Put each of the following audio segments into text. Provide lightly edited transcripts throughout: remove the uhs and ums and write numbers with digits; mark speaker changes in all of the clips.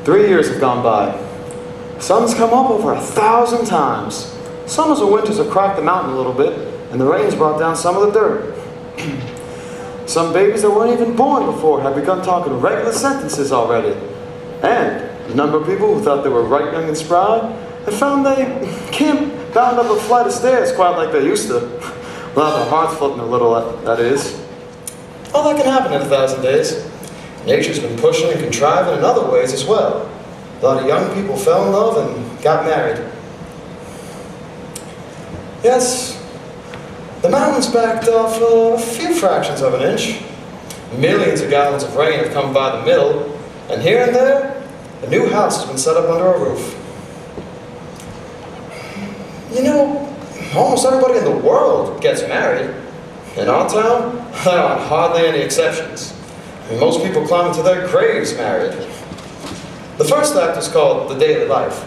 Speaker 1: 3 years have gone by. Sun's come up over 1,000 times. Summers or winters have cracked the mountain a little bit, and the rain's brought down some of the dirt. Some babies that weren't even born before have begun talking regular sentences already. And a number of people who thought they were right young and spry have found they can't bound up a flight of stairs quite like they used to. Well, their hearts floating a little, that is. All that can happen in 1,000 days. Nature's been pushing and contriving in other ways as well. A lot of young people fell in love and got married. Yes, the mountain's backed off a few fractions of an inch. Millions of gallons of rain have come by the mill, and here and there, a new house has been set up under a roof. You know, almost everybody in the world gets married. In our town, there aren't hardly any exceptions. I mean, most people climb into their graves married. The first act is called the daily life.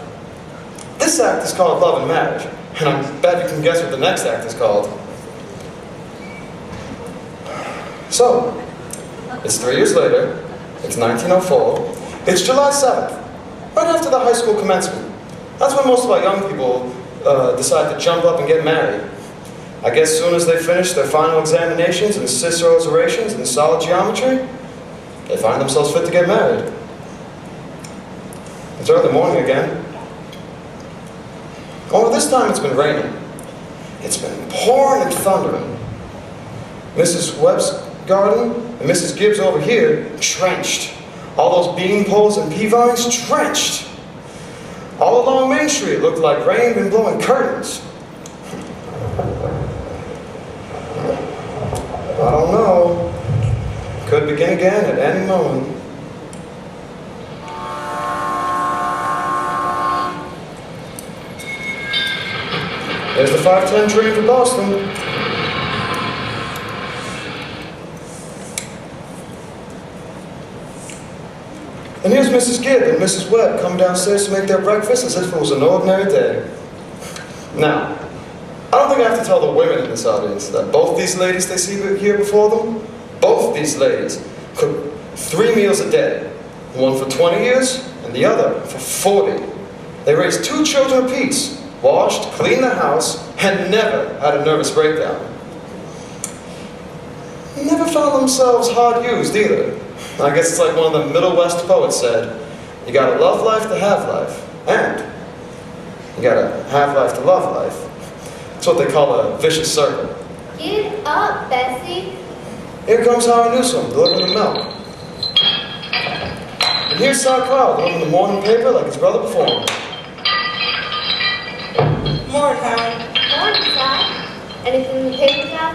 Speaker 1: This act is called love and marriage, and I bet you can guess what the next act is called. So, it's 3 years later, it's 1904, it's July 7th, right after the high school commencement. That's when most of our young people decide to jump up and get married. I guess as soon as they finish their final examinations in Cicero's orations and solid geometry, they find themselves fit to get married. It's early morning again. Only this time it's been raining. It's been pouring and thundering. Mrs. Webb's garden and Mrs. Gibbs over here, drenched. All those bean poles and pea vines, drenched. All along Main Street, it looked like rain been blowing curtains. I don't know. Could begin again at any moment. There's the 5:10 train for Boston. And here's Mrs. Gibb and Mrs. Webb come downstairs to make their breakfast as if it was an ordinary day. Now, I don't think I have to tell the women in this audience that both these ladies they see here before them, both these ladies cook 3 meals a day. One for 20 years and the other for 40. They raised 2 children apiece, washed, cleaned the house, and never had a nervous breakdown. Never found themselves hard used either. I guess it's like one of the Middle West poets said, you gotta love life to have life, and you gotta have life to love life. It's what they call a vicious circle.
Speaker 2: Get up, Bessie.
Speaker 1: Here comes Harry Newsom, delivering the milk. And here's Cy Crowell, delivering the morning paper like his brother before him.
Speaker 3: Morning, Harry.
Speaker 2: Morning, Cy. Anything in the paper today?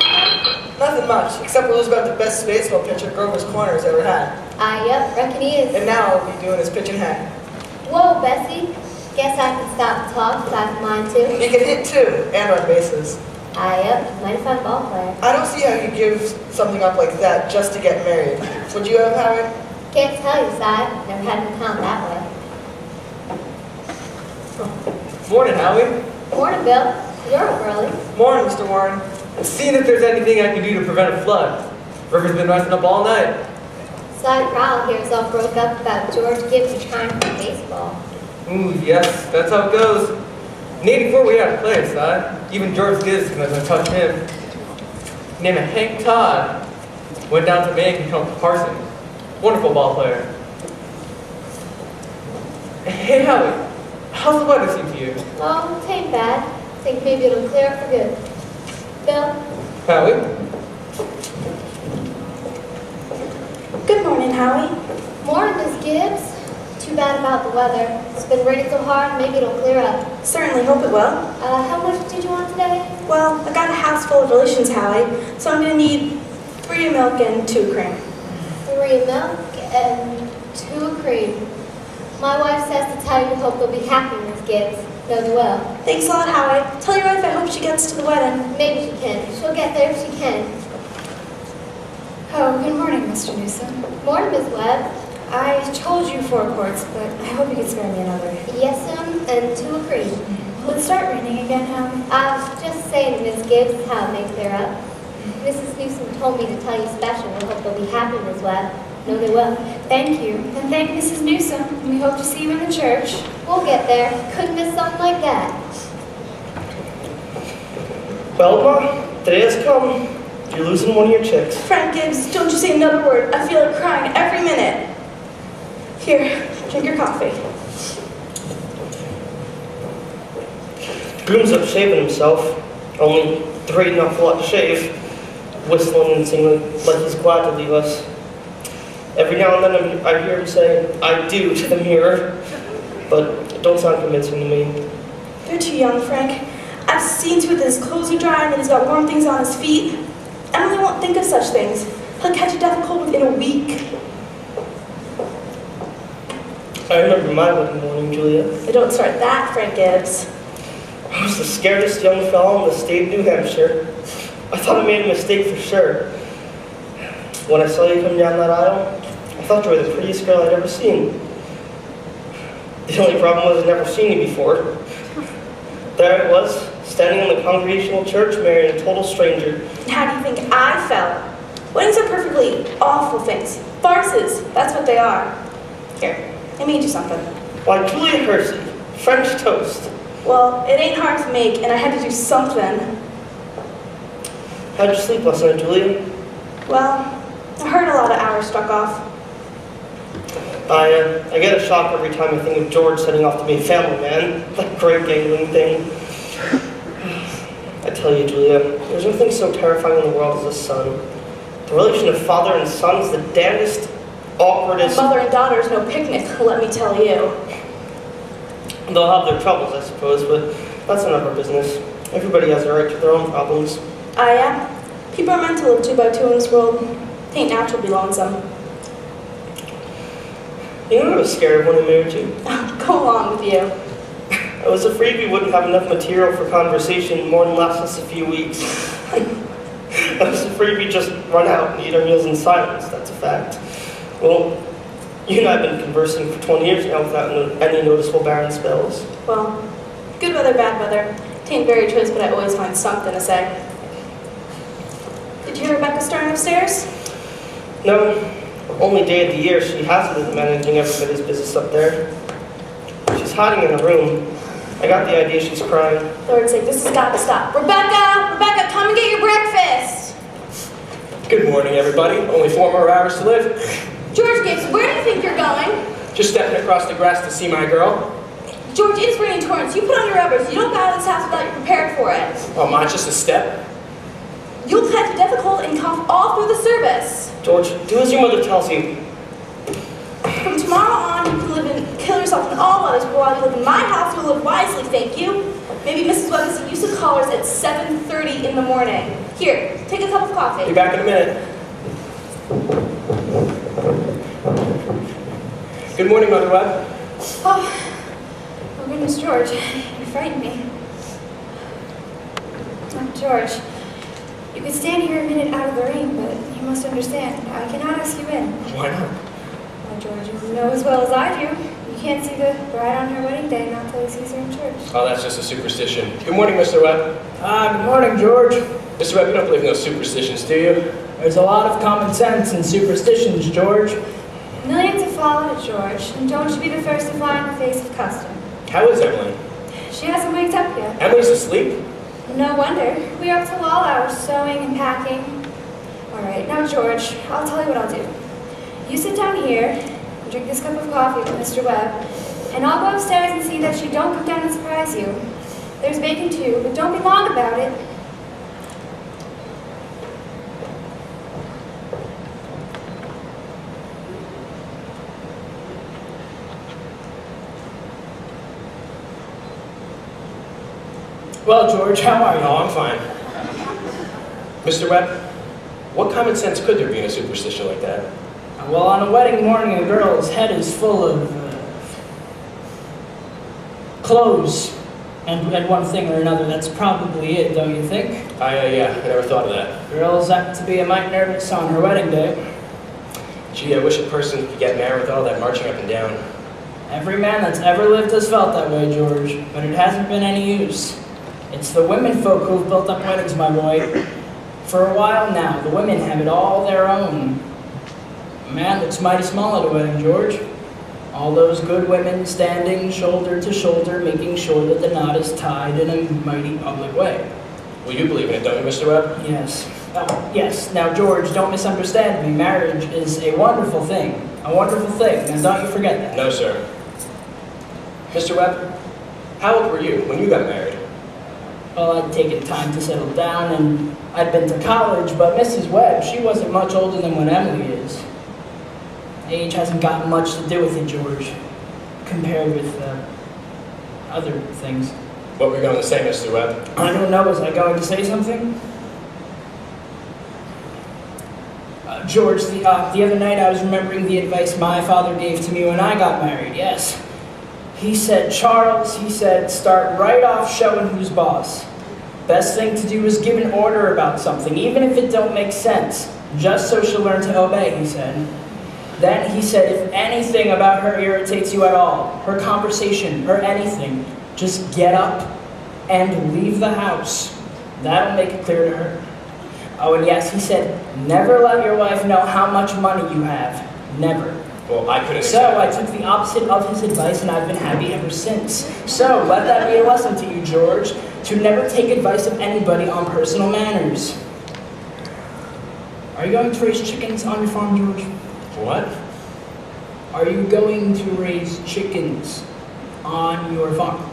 Speaker 3: Nothing much, except Will's got the best baseball pitcher Grover's Corner has ever had.
Speaker 2: Yep, reckon he is.
Speaker 3: And now he'll be doing his pitch and hat.
Speaker 2: Whoa, Bessie. Guess I can stop and talk, because I have mine too.
Speaker 3: He can hit too, and run bases.
Speaker 2: Yep, mighty fine ball player.
Speaker 3: I don't see how you give something up like that just to get married. Would you have, Harry?
Speaker 2: Can't tell you, Cy. Never had an account that way.
Speaker 4: Morning, Howie.
Speaker 2: Morning, Bill. You're up early.
Speaker 3: Morning, Mr. Warren.
Speaker 4: Seeing if there's anything I can do to prevent a flood. River's been rising up all night.
Speaker 2: Cy Crowell here is all broke up about George Gibbs retiring from baseball.
Speaker 4: Ooh, yes, that's how it goes. In '84 we had a player, Si. Even George Gibbs couldn't touch him. Named Hank Todd. Went down to Maine and became Parson. Wonderful ball player. Hey, Howie. How's the weather seem to you?
Speaker 2: Oh, it ain't bad. Think maybe it'll clear up for good. Bill?
Speaker 4: Howie?
Speaker 5: Good morning, Howie.
Speaker 2: Morning, Miss Gibbs. Too bad about the weather. It's been raining so hard, maybe it'll clear up.
Speaker 5: Certainly hope it will.
Speaker 2: How much did you want today?
Speaker 5: Well, I got a house full of relations, Howie, so I'm going to need 3 milk and 2 cream.
Speaker 2: 3 milk and 2 cream. My wife says to tell you hope you'll be happy, Miss Gibbs. No, they will.
Speaker 5: Thanks a lot, Howie. Tell your wife I hope she gets to the wedding.
Speaker 2: Maybe she can. She'll get there if she can.
Speaker 6: Oh, good morning, Mr. Newsom.
Speaker 2: Morning, Miss Webb.
Speaker 6: I told you 4 quarts, but I hope you could spare me another.
Speaker 2: Yes, and 2 of cream.
Speaker 6: Will it start raining again, Howie?
Speaker 2: I was just saying to Miss Gibbs how it may clear up. Mrs. Newsom told me to tell you special. I hope you'll be happy, Miss Webb. No, they will.
Speaker 6: Thank you. And thank Mrs. Newsom. And we hope to see you in the church.
Speaker 2: We'll get there. Couldn't miss something like that.
Speaker 7: Well, Ma, today has come. You're losing one of your chicks.
Speaker 5: Frank Gibbs, don't you say another word. I feel like crying every minute. Here, drink your coffee.
Speaker 7: Groom's up shaving himself, only there ain't an awful lot to shave, whistling and singing like he's glad to leave us. Every now and then I hear him say, "I do" to the mirror, but it don't sound convincing to me.
Speaker 5: You're too young, Frank. I've seen to it that his clothes are dry and that he's got warm things on his feet. Emily won't think of such things. He'll catch a death cold within a week.
Speaker 7: I remember my wedding morning, Julia.
Speaker 5: I don't start that, Frank Gibbs.
Speaker 7: I was the scaredest young fellow in the state of New Hampshire. I thought I made a mistake for sure. When I saw you come down that aisle, I thought you were the prettiest girl I'd ever seen. The only problem was I'd never seen you before. There I was, standing in the Congregational church, marrying a total stranger.
Speaker 5: And how do you think I felt? Weddings are perfectly awful things. Farces, that's what they are. Here, I made you something.
Speaker 7: Why, Julia Hersey, French toast.
Speaker 5: Well, it ain't hard to make, and I had to do something.
Speaker 7: How'd you sleep last night, Julia?
Speaker 5: Well, I heard a lot of hours struck off.
Speaker 7: I get a shock every time I think of George setting off to be a family man. That great gangling thing. I tell you, Julia, there's nothing so terrifying in the world as a son. The relation of father and son is the damnedest, awkwardest...
Speaker 5: Mother and daughter's no picnic, let me tell you.
Speaker 7: They'll have their troubles, I suppose, but that's none of our business. Everybody has a right to their own problems.
Speaker 5: People are meant to live 2 by 2 in this world. It ain't natural to be lonesome.
Speaker 7: You know what I was scared of when I married you?
Speaker 5: Go along with you.
Speaker 7: I was afraid we wouldn't have enough material for conversation more than last us a few weeks. I was afraid we'd just run out and eat our meals in silence, that's a fact. Well, you and I have been conversing for 20 years now without any noticeable barren spells.
Speaker 5: Well, good weather, bad weather. It ain't very choice, but I always find something to say. Did you hear Rebecca starting upstairs?
Speaker 7: No, only day of the year she hasn't been managing everybody's business up there. She's hiding in a room. I got the idea she's crying.
Speaker 5: Lord's sake, this has got to stop. Rebecca! Rebecca, come and get your breakfast!
Speaker 8: Good morning, everybody. Only 4 more hours to live.
Speaker 5: George Gibbs, where do you think you're going?
Speaker 8: Just stepping across the grass to see my girl.
Speaker 5: George, it is raining torrents. You put on your rubbers. You don't go out of this house without you're prepared for it.
Speaker 8: Oh, Ma, just a step.
Speaker 5: You'll catch a death cold and cough all through the service.
Speaker 7: George, do as your mother tells you.
Speaker 5: From tomorrow on, you can live and kill yourself in all weathers, but while you live in my house, you'll live wisely, thank you. Maybe Mrs. Webster used to call us at 7:30 in the morning. Here, take a cup of coffee.
Speaker 8: Be back in a minute. Good morning, Mother Webb.
Speaker 6: Oh goodness, George. You frightened me. Oh, George, you could stand here a minute out of the rain, but you must understand, I cannot ask you in.
Speaker 8: Why not?
Speaker 6: Well, George, you know as well as I do. You can't see the bride on her wedding day not till he sees her in church.
Speaker 8: Oh, that's just a superstition. Good morning, Mr. Webb.
Speaker 9: Good morning, George.
Speaker 8: Mr. Webb, you don't believe in those superstitions, do you?
Speaker 9: There's a lot of common sense in superstitions, George.
Speaker 6: Millions have followed it, George, and don't you be the first to fly in the face of custom.
Speaker 8: How is Emily?
Speaker 6: She hasn't waked up yet.
Speaker 8: Emily's asleep?
Speaker 6: No wonder. We are up till all hours, sewing and packing. All right, now, George, I'll tell you what I'll do. You sit down here and drink this cup of coffee with Mr. Webb, and I'll go upstairs and see that she don't come down and surprise you. There's bacon too, but don't be long about it.
Speaker 9: Well, George, how are you?
Speaker 8: No, I'm fine. Mr. Webb, what common sense could there be in a superstition like that?
Speaker 9: Well, on a wedding morning, a girl's head is full of clothes and one thing or another. That's probably it, don't you think?
Speaker 8: Yeah, I never thought of that.
Speaker 9: Girl's apt to be a mite nervous on her wedding day.
Speaker 8: Gee, I wish a person could get married with all that marching up and down.
Speaker 9: Every man that's ever lived has felt that way, George, but it hasn't been any use. It's the women folk who've built up weddings, my boy. For a while now, the women have it all their own. A man looks mighty small at a wedding, George. All those good women standing shoulder to shoulder, making sure that the knot is tied in a mighty public way.
Speaker 8: Well, you believe in it, don't you, Mr. Webb?
Speaker 9: Yes. Yes. Now, George, don't misunderstand me. Marriage is a wonderful thing. A wonderful thing. Now, don't you forget that.
Speaker 8: No, sir. Mr. Webb, how old were you when you got married?
Speaker 9: Well, I'd taken time to settle down, and I'd been to college, but Mrs. Webb, she wasn't much older than what Emily is. Age hasn't got much to do with it, George, compared with other things.
Speaker 8: What were you going to say, Mr. Webb?
Speaker 9: I don't know. Was I going to say something? George, the other night I was remembering the advice my father gave to me when I got married, yes. He said, Charles, he said, start right off showing who's boss. Best thing to do is give an order about something, even if it don't make sense, just so she'll learn to obey, he said. Then he said, if anything about her irritates you at all, her conversation, her anything, just get up and leave the house. That'll make it clear to her. Oh, and yes, he said, never let your wife know how much money you have. Never.
Speaker 8: Well, I couldn't
Speaker 9: So I
Speaker 8: accept
Speaker 9: took the opposite of his advice, and I've been happy ever since. So let that be a lesson to you, George, to never take advice of anybody on personal manners. Are you going to raise chickens on your farm, George?
Speaker 8: What?
Speaker 9: Are you going to raise chickens on your farm?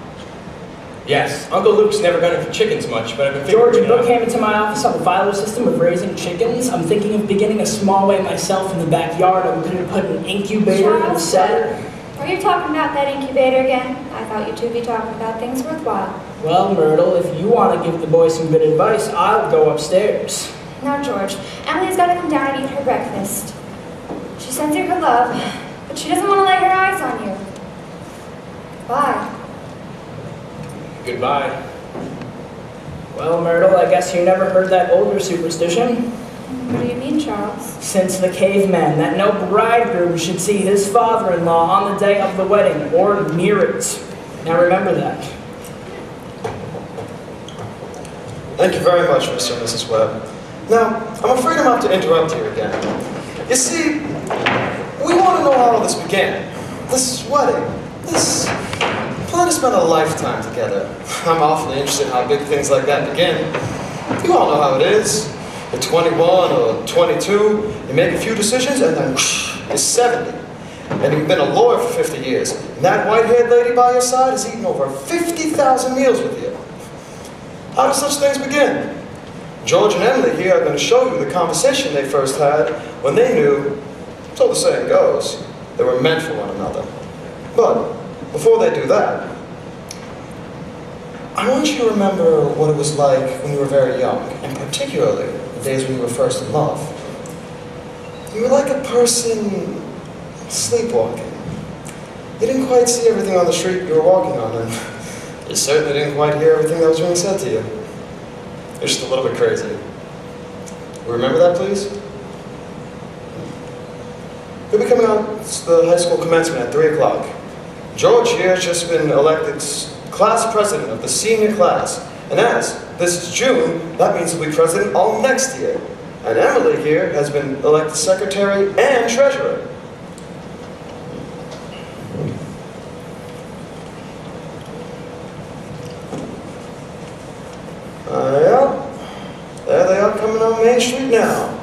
Speaker 8: Yes. Uncle Luke's never gone into chickens much, but I've been
Speaker 9: George, a
Speaker 8: figuring it
Speaker 9: book
Speaker 8: out.
Speaker 9: came into my office on the philo system of raising chickens. I'm thinking of beginning a small way myself in the backyard. I'm going to put an incubator in the
Speaker 6: Charles,
Speaker 9: cellar.
Speaker 6: Are you talking about that incubator again? I thought you two be talking about things worthwhile.
Speaker 9: Well, Myrtle, if you want to give the boy some good advice, I'll go upstairs.
Speaker 6: Now, George, Emily's got to come down and eat her breakfast. She sends you her love, but she doesn't want to lay her eyes on you. Bye.
Speaker 8: Goodbye.
Speaker 9: Well, Myrtle, I guess you never heard that older superstition.
Speaker 6: What do you mean, Charles?
Speaker 9: Since the caveman, that no bridegroom should see his father-in-law on the day of the wedding, or near it. Now remember that.
Speaker 1: Thank you very much, Mr. and Mrs. Webb. Now, I'm afraid I'm going to have to interrupt you again. You see, we want to know how all this began. This wedding, this plan to spend a lifetime together. I'm awfully interested in how big things like that begin. You all know how it is. You're 21 or 22, you make a few decisions, and then whoosh, you're 70. And you've been a lawyer for 50 years. And that white-haired lady by your side has eaten over 50,000 meals with you. How do such things begin? George and Emily here are going to show you the conversation they first had when they knew, so the saying goes, they were meant for one another. But before they do that, I want you to remember what it was like when you were very young, and particularly the days when you were first in love. You were like a person sleepwalking. You didn't quite see everything on the street you were walking on, and you certainly didn't quite hear everything that was being said to you. You're just a little bit crazy. Remember that, please? You'll be coming out to the high school commencement at 3 o'clock. George here has just been elected class president of the senior class. And as this is June, that means he'll be president all next year. And Emily here has been elected secretary and treasurer. There they are coming on Main Street now.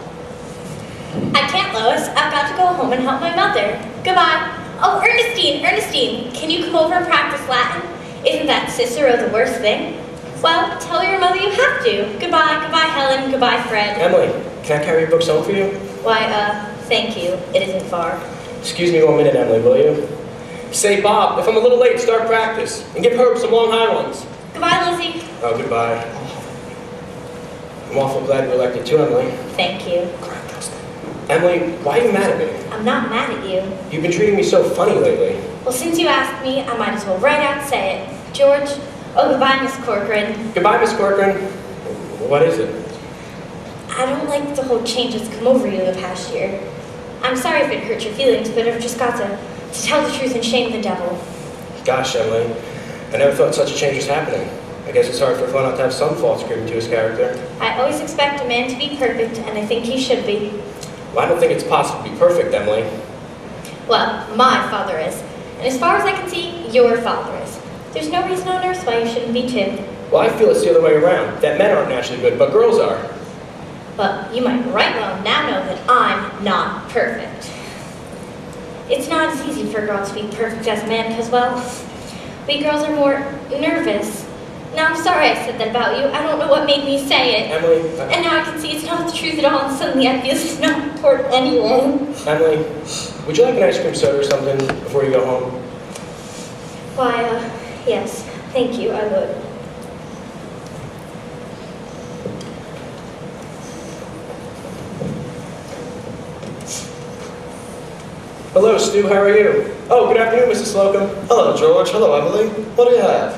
Speaker 10: I can't, Lois. I've got to go home and help my mother. Goodbye. Oh, Ernestine, can you come over and practice Latin? Isn't that Cicero the worst thing? Well, tell your mother you have to. Goodbye, Helen, goodbye, Fred.
Speaker 8: Emily, can I carry your books home for you?
Speaker 10: Why, thank you. It isn't far.
Speaker 8: Excuse me 1 minute, Emily, will you? Say, Bob, if I'm a little late, start practice. And give Herb some long high ones.
Speaker 10: Goodbye, Lizzie.
Speaker 8: Oh, goodbye. I'm awful glad you're elected too, Emily.
Speaker 10: Thank you.
Speaker 8: Emily, why are you mad at me?
Speaker 10: I'm not mad at you.
Speaker 8: You've been treating me so funny lately.
Speaker 10: Well, since you asked me, I might as well right out say it. George, oh, goodbye, Miss Corcoran.
Speaker 8: Goodbye, Miss Corcoran. What is it?
Speaker 10: I don't like the whole change that's come over you the past year. I'm sorry if it hurt your feelings, but I've just got to tell the truth and shame the devil.
Speaker 8: Gosh, Emily, I never thought such a change was happening. I guess it's hard for Flo not to have some faults creeping to his character.
Speaker 10: I always expect a man to be perfect, and I think he should be.
Speaker 8: Well, I don't think it's possible to be perfect, Emily.
Speaker 10: Well, my father is. And as far as I can see, your father is. There's no reason on earth why you shouldn't be too.
Speaker 8: Well, I feel it's the other way around, that men aren't naturally good, but girls are.
Speaker 10: But you might right well now know that I'm not perfect. It's not as easy for a girl to be perfect as a man because, well, we girls are more nervous. Now, I'm sorry I said that about you. I don't know what made me say it.
Speaker 8: Emily,
Speaker 10: And now I can see it's not the truth at all, and suddenly I feel it's not important anyway.
Speaker 8: Emily, would you like an ice cream soda or something before you go home?
Speaker 10: Why, yes. Thank you, I would.
Speaker 8: Hello, Stu, how are you? Oh, good afternoon, Mrs. Slocum.
Speaker 1: Hello, George. Hello, Emily. What do you have?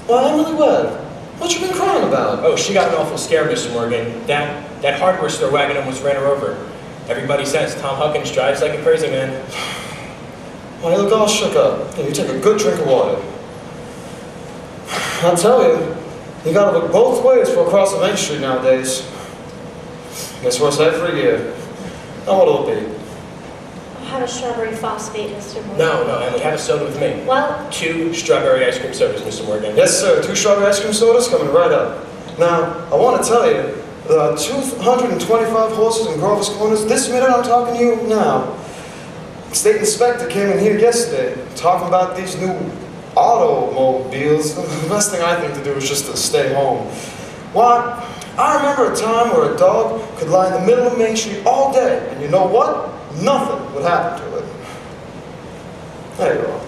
Speaker 1: Why, Emily Webb. What you been crying about?
Speaker 8: Oh, she got an awful scare, Mr. Morgan. That hardware store wagon almost ran her over. Everybody says Tom Huckins drives like a crazy man.
Speaker 1: Why, you look all shook up. Here, you take a good drink of water. I'll tell you, you gotta look both ways for across Main Street nowadays. Gets worse every year. Now what'll it be?
Speaker 10: I'll have a strawberry phosphate, Mr. Morgan.
Speaker 8: No, Emily, have a soda with me.
Speaker 10: Well,
Speaker 8: 2 strawberry ice cream sodas, Mr. Morgan.
Speaker 1: Yes, sir. 2 strawberry ice cream sodas coming right up. Now, I want to tell you, the 225 horses in Grover's Corners, this minute I'm talking to you now. State inspector came in here yesterday talking about these new automobiles. The best thing I think to do is just to stay home. Why, I remember a time where a dog could lie in the middle of Main Street all day, and you know what? Nothing would happen to it. There you go.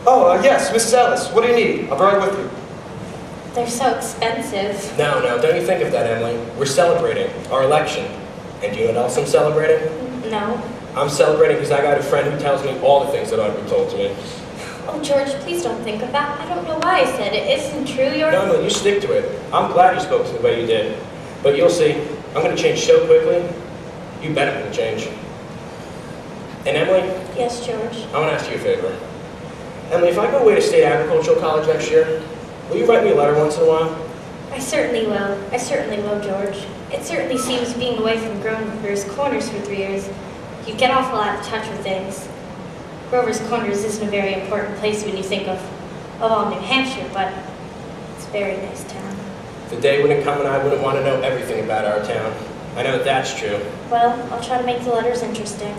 Speaker 1: Oh, yes, Mrs. Ellis, what do you need? I'll be right with you.
Speaker 10: they're so expensive.
Speaker 8: No, don't you think of that, Emily. We're celebrating our election. And do you know what else I'm celebrating?
Speaker 10: No.
Speaker 8: I'm celebrating because I got a friend who tells me all the things that ought to be told to me.
Speaker 10: Oh, George, please don't think of that. I don't know why I said it. Isn't true,
Speaker 8: No, you stick to it. I'm glad you spoke to me the way you did. But you'll see, I'm going to change so quickly, you bet I'm going to change. And Emily,
Speaker 10: Yes, George.
Speaker 8: I want to ask you a favor. Emily, if I go away to State Agricultural College next year, will you write me a letter once in a while?
Speaker 10: I certainly will. I certainly will, George. It certainly seems being away from Grover's Corners for 3 years, you get awful out of touch with things. Grover's Corners isn't a very important place when you think of all New Hampshire, but it's a very nice town.
Speaker 8: The day wouldn't come when I wouldn't want to know everything about our town. I know that's true.
Speaker 10: Well, I'll try to make the letters interesting.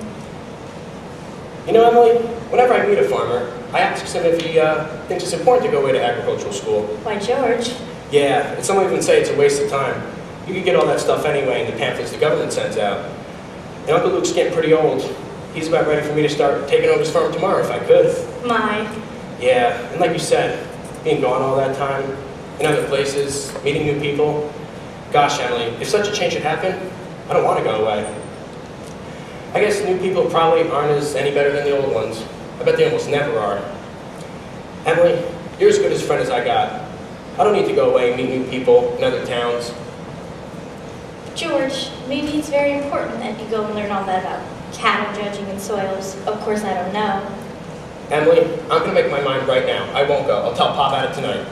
Speaker 8: You know, Emily, whenever I meet a farmer, I ask him if he thinks it's important to go away to agricultural school.
Speaker 10: Why, George?
Speaker 8: Yeah, and some even say it's a waste of time. You could get all that stuff anyway in the pamphlets the government sends out. And Uncle Luke's getting pretty old. He's about ready for me to start taking over his farm tomorrow if I could.
Speaker 10: My.
Speaker 8: Yeah, and like you said, being gone all that time, in other places, meeting new people. Gosh, Emily, if such a change should happen, I don't want to go away. I guess new people probably aren't any better than the old ones. I bet they almost never are. Emily, you're as good as a friend as I got. I don't need to go away and meet new people in other towns.
Speaker 10: George, maybe it's very important that you go and learn all that about cattle judging and soils. Of course, I don't know.
Speaker 8: Emily, I'm going to make my mind right now. I won't go. I'll tell Pop about it tonight.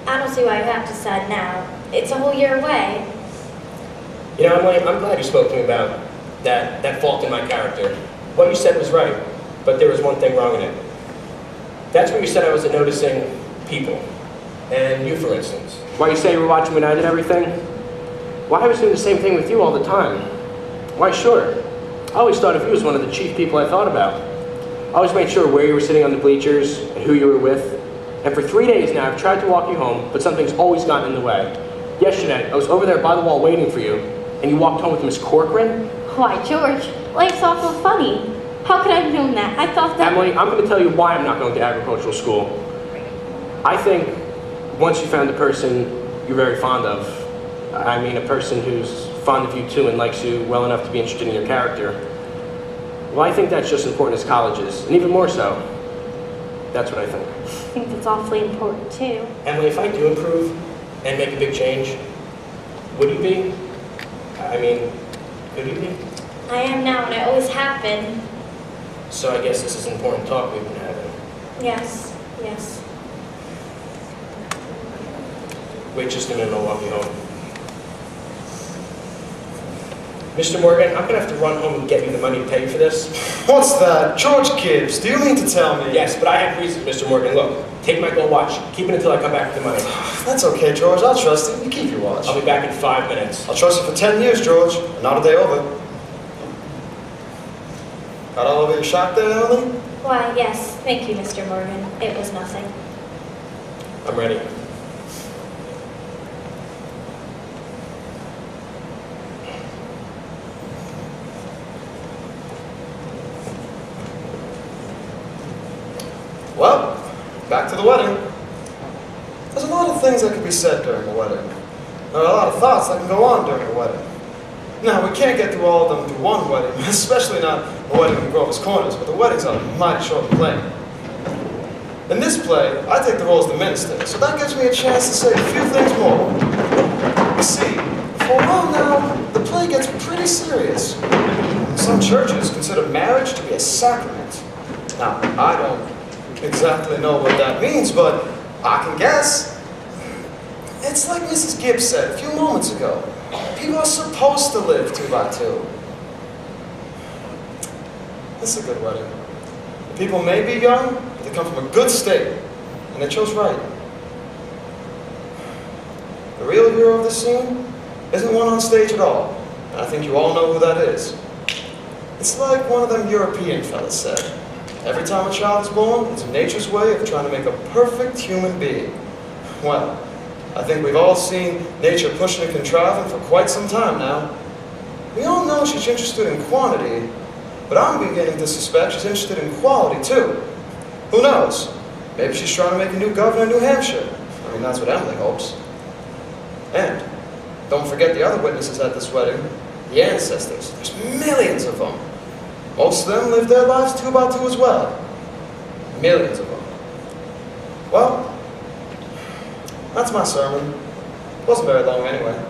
Speaker 10: I don't see why you have to decide now. It's a whole year away.
Speaker 8: You know, Emily, I'm glad you spoke to me about that fault in my character. What you said was right, but there was one thing wrong in it. That's where you said I wasn't noticing people. And you, for instance.
Speaker 11: Why you say you were watching when I did everything? Why I was doing the same thing with you all the time? Why, sure. I always thought of you as one of the chief people I thought about. I always made sure where you were sitting on the bleachers and who you were with. And for 3 days now, I've tried to walk you home, but something's always gotten in the way. Yesterday, I was over there by the wall waiting for you, and you walked home with Miss Corcoran?
Speaker 10: Why, George, life's awful funny. How could I have known that? I thought that...
Speaker 11: Emily, I'm going to tell you why I'm not going to agricultural school. I think once you found the person you're very fond of, I mean a person who's fond of you too and likes you well enough to be interested in your character, well, I think that's just as important as colleges, and even more so. That's what I think.
Speaker 10: I think that's awfully important, too.
Speaker 8: Emily, if I do improve and make a big change, would you be? I mean, could you be?
Speaker 10: I am now, and I always have been.
Speaker 8: So I guess this is an important talk we've been having.
Speaker 10: Yes, yes.
Speaker 8: Wait just a minute, I'll walk you home. Mr. Morgan, I'm gonna have to run home and get you the money to pay for this.
Speaker 1: What's that? George Gibbs, do you mean to tell me?
Speaker 8: Yes, but I have reasons, Mr. Morgan. Look, take my gold watch. Keep it until I come back with the money.
Speaker 1: That's okay, George. I'll trust you. You keep your watch.
Speaker 8: I'll be back in 5 minutes.
Speaker 1: I'll trust you for 10 years, George. Not a day over. Got all over your shock there, Emily?
Speaker 10: Why, yes. Thank you, Mr. Morgan. It was nothing.
Speaker 8: I'm ready.
Speaker 1: Well, back to the wedding. There's a lot of things that can be said during a wedding. There are a lot of thoughts that can go on during a wedding. Now, we can't get through all of them through one wedding, especially not a wedding in Grover's Corners, but the weddings are mighty short and plain. In this play, I take the role as the minister, so that gives me a chance to say a few things more. You see, for a while now, the play gets pretty serious. Some churches consider marriage to be a sacrament. Now, I don't exactly know what that means, but I can guess. It's like Mrs. Gibbs said a few moments ago. People are supposed to live 2 by 2. This is a good wedding. The people may be young, but they come from a good state, and they chose right. The real hero of the scene isn't one on stage at all, and I think you all know who that is. It's like one of them European fellas said. Every time a child is born, it's nature's way of trying to make a perfect human being. Well, I think we've all seen nature pushing and contriving for quite some time now. We all know she's interested in quantity, but I'm beginning to suspect she's interested in quality too. Who knows? Maybe she's trying to make a new governor in New Hampshire. I mean, that's what Emily hopes. And don't forget the other witnesses at this wedding, the ancestors. There's millions of them. Most of them live their lives 2 by 2 as well. Millions of them. Well, that's my sermon. It wasn't very long anyway.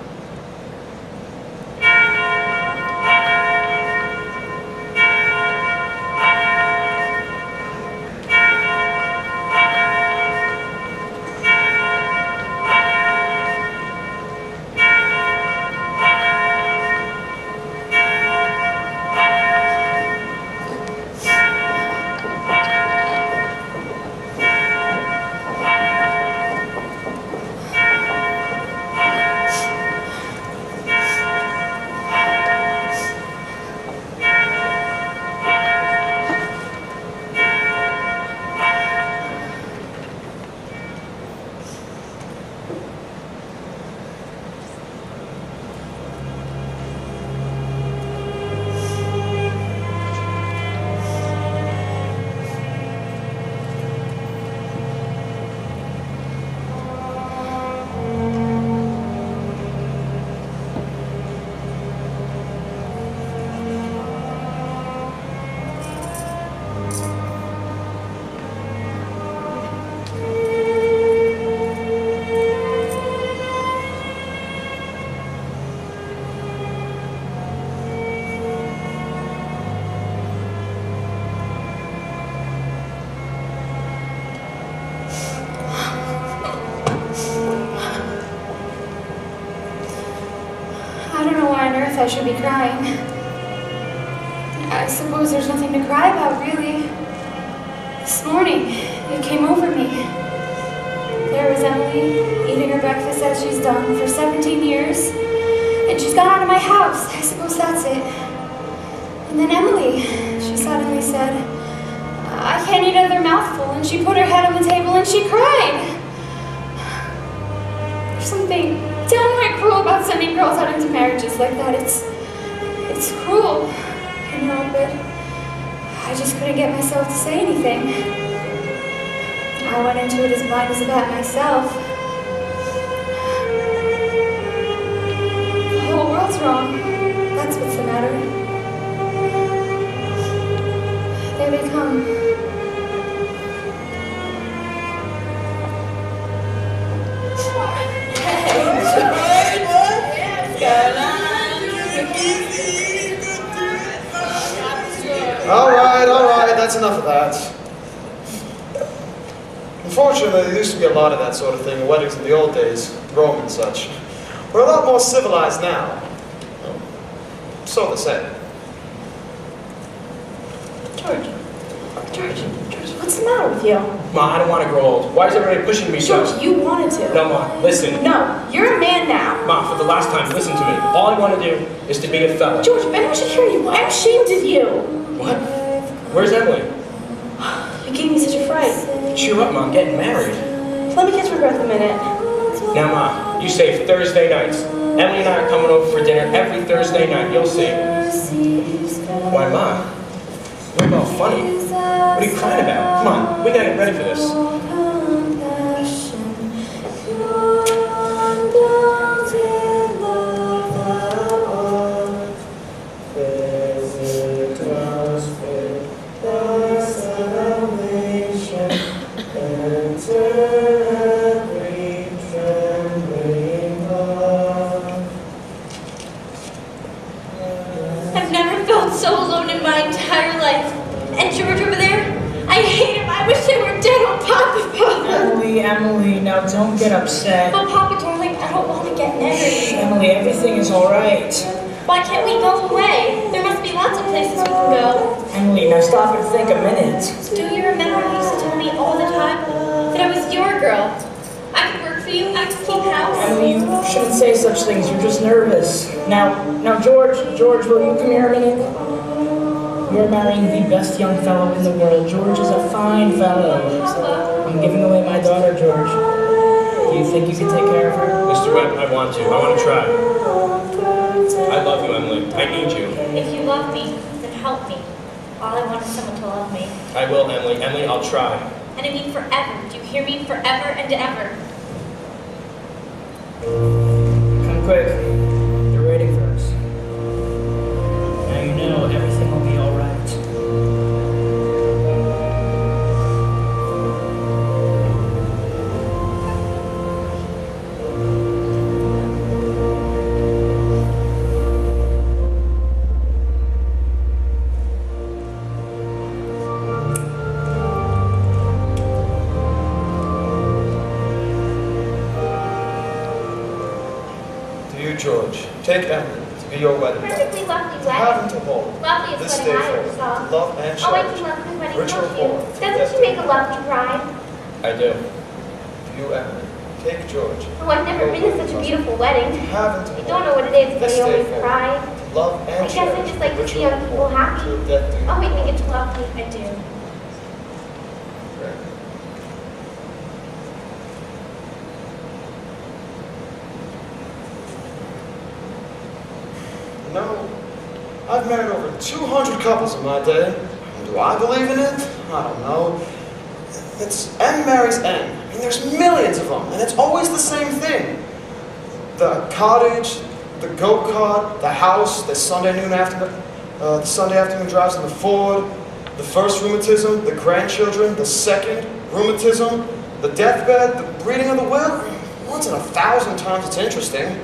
Speaker 6: I should be crying. I suppose there's nothing to cry about, really. This morning, it came over me. There was Emily, eating her breakfast as she's done for 17 years, and she's gone out of my house. I suppose that's it. And then Emily, she suddenly said, I can't eat another mouthful, and she put her head on the table and she cried. There's something downright cruel about sending girls out into marriages like that. It's cruel, you know, but I just couldn't get myself to say anything. I went into it as blind as a bat myself. The whole world's wrong. That's what's the matter. There they come.
Speaker 1: All right, that's enough of that. Unfortunately, there used to be a lot of that sort of thing in weddings in the old days, Rome and such. We're a lot more civilized now. So they say.
Speaker 5: George, what's the matter with you?
Speaker 8: Ma, I don't want to grow old. Why is everybody pushing me so?
Speaker 5: George, you wanted to.
Speaker 8: No, Ma, listen.
Speaker 5: No, you're a man now.
Speaker 8: Ma, for the last time, listen to me. All I want to do is to be a fella.
Speaker 5: George, if anyone should hear you, I'm ashamed of you.
Speaker 8: What? Where's Emily?
Speaker 5: You gave me such a fright.
Speaker 8: Cheer up, Ma, I'm getting married.
Speaker 5: Let me catch my breath a minute.
Speaker 8: Now, Ma, you save Thursday nights. Emily and I are coming over for dinner every Thursday night. You'll see. Why, Ma? We're about funny. What are you crying about? Come on, we gotta get ready for this.
Speaker 10: I've never felt so alone in my entire life. And George over there, I hate him. I wish I were dead. Oh, Papa.
Speaker 9: Emily, now don't get upset.
Speaker 10: But Papa, darling, I don't want to get married.
Speaker 9: Emily, everything is all right.
Speaker 10: Why can't we go away? There must be lots of places we can go.
Speaker 9: Emily, now stop and think a minute.
Speaker 10: Do you remember you used to tell me all the time that I was your girl? I could work for you, I could keep house.
Speaker 9: Emily, you shouldn't say such things. You're just nervous. Now, George, will you come here a minute? You're marrying the best young fellow in the world. George is a fine fellow. I'm giving away my daughter, George. Do you think you can take care of her?
Speaker 8: Mr. Webb, I want to. I want to try. I love you, Emily. I need you.
Speaker 10: If you love me, then help me. All I want is someone to love me.
Speaker 8: I will, Emily. Emily, I'll try.
Speaker 10: And I mean forever. Do you hear me? Forever and ever.
Speaker 9: Come quick. They're waiting for us. Now you know everything will be all right.
Speaker 1: Dear George, take Emily to be your wedding bride.
Speaker 2: Perfectly lovely
Speaker 1: To have
Speaker 2: wedding.
Speaker 1: and to hold.
Speaker 2: Loveliest
Speaker 1: This
Speaker 2: wedding
Speaker 1: day
Speaker 2: I ever
Speaker 1: forward,
Speaker 2: saw.
Speaker 1: to love and
Speaker 2: Oh, I
Speaker 1: cherish.
Speaker 2: can love the wedding,
Speaker 1: Rich or
Speaker 2: don't you?
Speaker 1: poor,
Speaker 2: Doesn't she make a lovely bride?
Speaker 8: I do.
Speaker 1: You, Emily, take George.
Speaker 2: Oh, I've never been to such a beautiful wedding.
Speaker 1: To have and to
Speaker 2: I
Speaker 1: hold.
Speaker 2: don't know what it is, but
Speaker 1: This
Speaker 2: I
Speaker 1: day
Speaker 2: always
Speaker 1: forward,
Speaker 2: cry.
Speaker 1: to love and
Speaker 2: I guess I
Speaker 1: cherish.
Speaker 2: just like to
Speaker 1: Rich
Speaker 2: see
Speaker 1: or
Speaker 2: young people
Speaker 1: poor,
Speaker 2: happy.
Speaker 1: till death do you
Speaker 2: Oh, I think
Speaker 1: part.
Speaker 2: it's lovely.
Speaker 10: I do.
Speaker 1: You know, I've married over 200 couples in my day. Do I believe in it? I don't know. It's M marries N. I mean, there's millions of them, and it's always the same thing. The cottage, the go-kart, the house, the Sunday afternoon drives in the Ford, the first rheumatism, the grandchildren, the second rheumatism, the deathbed, the reading of the will. Once in 1,000 times it's interesting.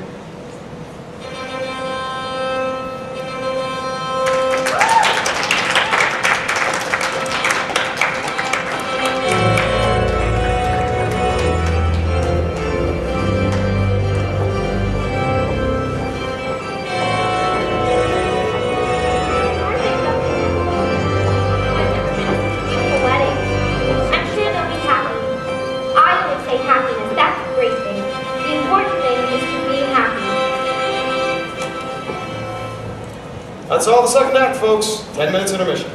Speaker 2: Beautiful wedding. I'm sure they'll be happy. I always say happiness. That's the great thing. The important thing is to be happy.
Speaker 1: That's all the second act, folks. 10 minutes intermission.